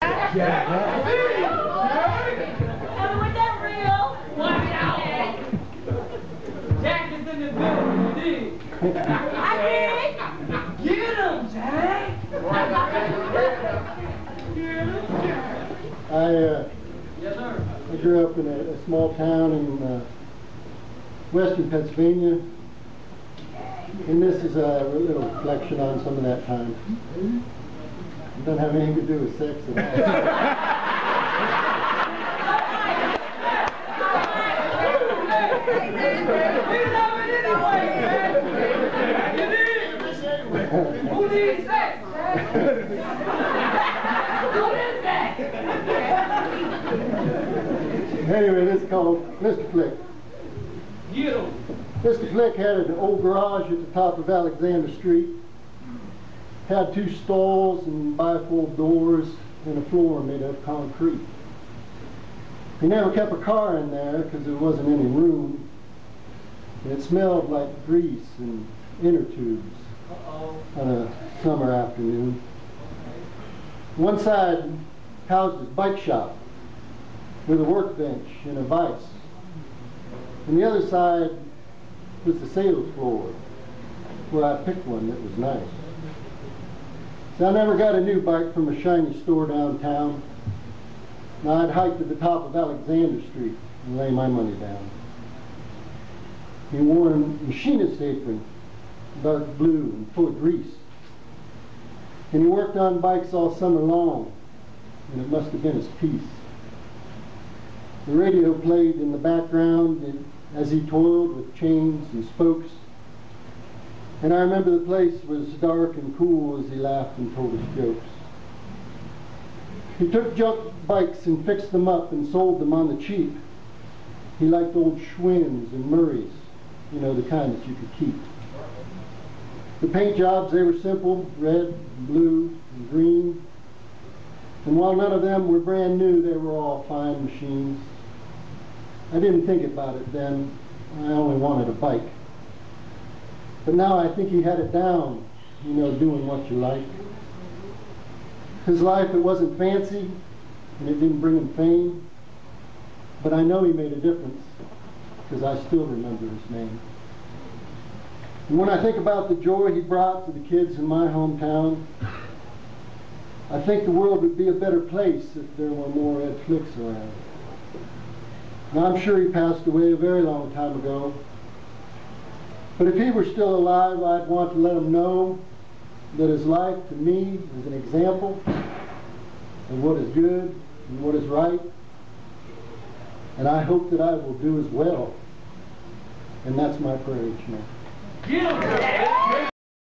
Jack. Was that real? Watch out! Jack is in the building. I did. Get him, Jack! I grew up in a small town in western Pennsylvania, and this is a little reflection on some of that time. It doesn't have anything to do with sex at all. Who needs sex? Who is that? Anyway, this is called Mr. Flick. Get him. Mr. Flick had an old garage at the top of Alexander Street. Had 2 stalls and bifold doors and a floor made of concrete. He never kept a car in there because there wasn't any room. And it smelled like grease and inner tubes on a summer afternoon. One side housed his bike shop with a workbench and a vise. And the other side was the sales floor where I picked one that was nice. So I never got a new bike from a shiny store downtown. Now I'd hike to the top of Alexander Street and lay my money down. He wore a machinist apron, dark blue and full of grease. And he worked on bikes all summer long, and it must have been his piece. The radio played in the background as he toiled with chains and spokes. And I remember the place was dark and cool as he laughed and told his jokes. He took junk bikes and fixed them up and sold them on the cheap. He liked old Schwinn's and Murray's, you know, the kind that you could keep. The paint jobs, they were simple, red, blue, and green. And while none of them were brand new, they were all fine machines. I didn't think about it then. I only wanted a bike. But now I think he had it down, you know, doing what you like. His life, it wasn't fancy, and it didn't bring him fame. But I know he made a difference, because I still remember his name. And when I think about the joy he brought to the kids in my hometown, I think the world would be a better place if there were more Ed Flicks around. Now I'm sure he passed away a very long time ago, but if he were still alive, I'd want to let him know that his life to me is an example of what is good and what is right, and I hope that I will do as well. And that's my prayer each night. Get him!